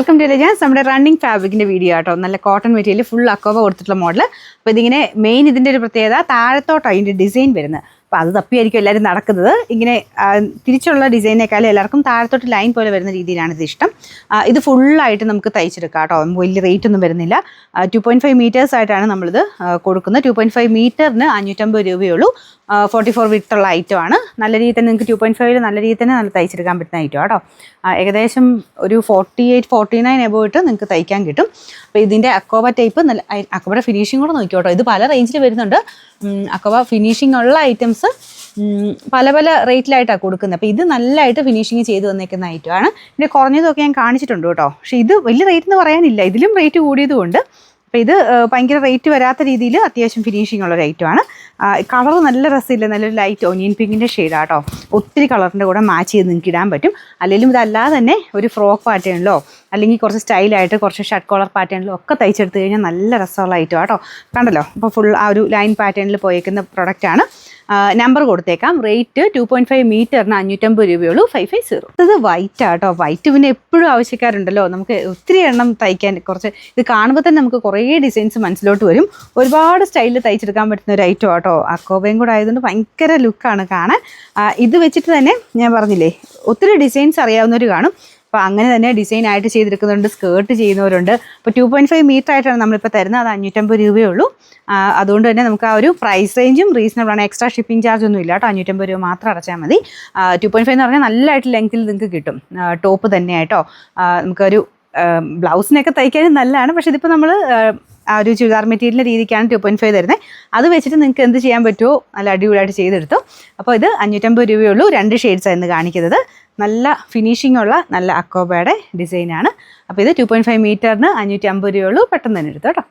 Welcome to Elegance. നമ്മുടെ running ഫാബ്രിക്കിൻ്റെ video ആട്ടോ. നല്ല കോട്ടൺ മെറ്റീരിയൽ ഫുൾ അക്കോവ കൊടുത്തിട്ടുള്ള മോഡൽ. അപ്പോൾ ഇതിങ്ങനെ മെയിൻ ഇതിൻ്റെ ഒരു പ്രത്യേകത താഴത്തോട്ടോ അതിൻ്റെ ഡിസൈൻ വരുന്നത്. അപ്പോൾ അത് തപ്പിയായിരിക്കും എല്ലാവരും നടക്കുന്നത്. ഇങ്ങനെ തിരിച്ചുള്ള ഡിസൈനേക്കാളും എല്ലാവർക്കും താഴത്തോട്ട് ലൈൻ പോലെ വരുന്ന രീതിയിലാണ് ഇത് ഇഷ്ടം. ഇത് ഫുള്ളായിട്ട് നമുക്ക് തയ്ച്ചെടുക്കാം കേട്ടോ. വലിയ റേറ്റ് ഒന്നും വരുന്നില്ല. 2.5 മീറ്റേഴ്സ് ആയിട്ടാണ് നമ്മളിത് കൊടുക്കുന്നത്. 2.5 മീറ്ററിന് 550 രൂപയേ ഉള്ളൂ. 44 വിട്ടുള്ള ഐറ്റമാണ്. നല്ല രീതിയിൽ തന്നെ നിങ്ങൾക്ക് 2.5 നല്ല രീതിയിൽ തന്നെ നല്ല തയ്ച്ചെടുക്കാൻ പറ്റുന്ന ഐറ്റം കേട്ടോ. ഏകദേശം ഒരു 48-49 എബോ ഇട്ട് നിങ്ങൾക്ക് തയ്ക്കാൻ കിട്ടും. അപ്പോൾ ഇതിൻ്റെ അക്കോവ ടൈപ്പ് നല്ല അക്കോവയുടെ ഫിനിഷിംഗ് കൂടെ നോക്കിയോട്ടോ. ഇത് പല റേഞ്ചിൽ വരുന്നുണ്ട്. അക്കോവ ഫിനിഷിംഗ് ഉള്ള ഐറ്റംസ് പല പല റേറ്റിലായിട്ടാണ് കൊടുക്കുന്നത്. അപ്പോൾ ഇത് നല്ലതായിട്ട് ഫിനിഷിങ് ചെയ്ത് വന്നേക്കുന്ന ഐറ്റമാണ്. ഇതിൻ്റെ കുറഞ്ഞതൊക്കെ ഞാൻ കാണിച്ചിട്ടുണ്ട് കേട്ടോ. പക്ഷേ ഇത് വലിയ റേറ്റ് എന്ന് പറയാനില്ല. ഇതിലും റേറ്റ് കൂടിയതുകൊണ്ട്. അപ്പോൾ ഇത് ഭയങ്കര റേറ്റ് വരാത്ത രീതിയിൽ അത്യാവശ്യം ഫിനിഷിംഗ് ഉള്ളൊരു ഐറ്റമാണ്. കളർ നല്ല രസമില്ല, നല്ലൊരു ലൈറ്റ് ഒനിയൻ പിങ്കിൻ്റെ ഷെയ്ഡാണ് കേട്ടോ. ഒത്തിരി കളറിൻ്റെ കൂടെ മാച്ച് ചെയ്ത് നിങ്ങൾക്ക് ഇടാൻ പറ്റും. അല്ലെങ്കിലും ഇതല്ലാതെ തന്നെ ഒരു ഫ്രോക്ക് പാറ്റേണിലോ അല്ലെങ്കിൽ കുറച്ച് സ്റ്റൈലായിട്ട് കുറച്ച് ഷർട്ട് കോളർ പാറ്റേണിലോ ഒക്കെ തയ്ച്ചെടുത്ത് കഴിഞ്ഞാൽ നല്ല രസമുള്ള ഐറ്റം കേട്ടോ. കണ്ടല്ലോ, അപ്പോൾ ഫുൾ ആ ഒരു ലൈൻ പാറ്റേണിൽ പോയേക്കുന്ന പ്രൊഡക്റ്റാണ്. നമ്പർ കൊടുത്തേക്കാം. റേറ്റ് 2.5 മീറ്ററിന് 550 രൂപയുള്ളൂ. 550. ഇത് വൈറ്റ് ആട്ടോ. വൈറ്റ് പിന്നെ എപ്പോഴും ആവശ്യക്കാരുണ്ടല്ലോ. നമുക്ക് ഒത്തിരി എണ്ണം തയ്ക്കാൻ കുറച്ച് ഇത് കാണുമ്പോൾ തന്നെ നമുക്ക് കുറേ ഡിസൈൻസ് മനസ്സിലോട്ട് വരും. ഒരുപാട് സ്റ്റൈലിൽ തയ്ച്ചെടുക്കാൻ പറ്റുന്ന ഒരു ഐറ്റം ആട്ടോ. അക്കോബയും കൂടെ ആയതുകൊണ്ട് ഭയങ്കര ലുക്കാണ് കാണാൻ. ഇത് വെച്ചിട്ട് തന്നെ ഞാൻ പറഞ്ഞില്ലേ, ഒത്തിരി ഡിസൈൻസ് അറിയാവുന്നവർ കാണും. അപ്പോൾ അങ്ങനെ തന്നെ ഡിസൈൻ ആയിട്ട് ചെയ്തെടുക്കുന്നുണ്ട്, സ്കേർട്ട് ചെയ്യുന്നവരുണ്ട്. അപ്പോൾ 2.5 മീറ്റർ ആയിട്ടാണ് നമ്മളിപ്പോൾ തരുന്നത്. അത് 550 രൂപയേ ഉള്ളൂ. അതുകൊണ്ട് തന്നെ നമുക്ക് ആ ഒരു പ്രൈസ് റേഞ്ചും റീസണബിൾ ആണ്. എക്സ്ട്രാ ഷിപ്പിംഗ് ചാർജ് ഒന്നും ഇല്ല കേട്ടോ. 550 രൂപ മാത്രം അടച്ചാൽ മതി. 2.5 എന്ന് പറഞ്ഞാൽ നല്ലതായിട്ട് ലെങ്ത്തിൽ നിങ്ങൾക്ക് കിട്ടും. ടോപ്പ് തന്നെയായിട്ടോ. നമുക്കൊരു ബ്ലൗസിനൊക്കെ തയ്ക്കാനും നല്ലതാണ്. പക്ഷേ ഇതിപ്പോൾ നമ്മൾ ആ ഒരു ചുരിദാർ മെറ്റീരിയലിൻ്റെ രീതിക്കാണ് 2.5 തരുന്നത്. അത് വെച്ചിട്ട് നിങ്ങൾക്ക് എന്ത് ചെയ്യാൻ പറ്റുമോ നല്ല അടിപൊളിയായിട്ട് ചെയ്തെടുത്തു. അപ്പോൾ ഇത് 550 രൂപയേ ഉള്ളൂ. 2 ഷെയ്ഡ്സാണ് കാണിക്കുന്നത്. നല്ല ഫിനിഷിംഗ് ഉള്ള നല്ല അക്കോബയുടെ ഡിസൈനാണ്. അപ്പോൾ ഇത് 2.5 മീറ്ററിന് 550 രൂപയേ ഉള്ളൂ. പെട്ടെന്ന് തന്നെ എടുത്തു കേട്ടോ.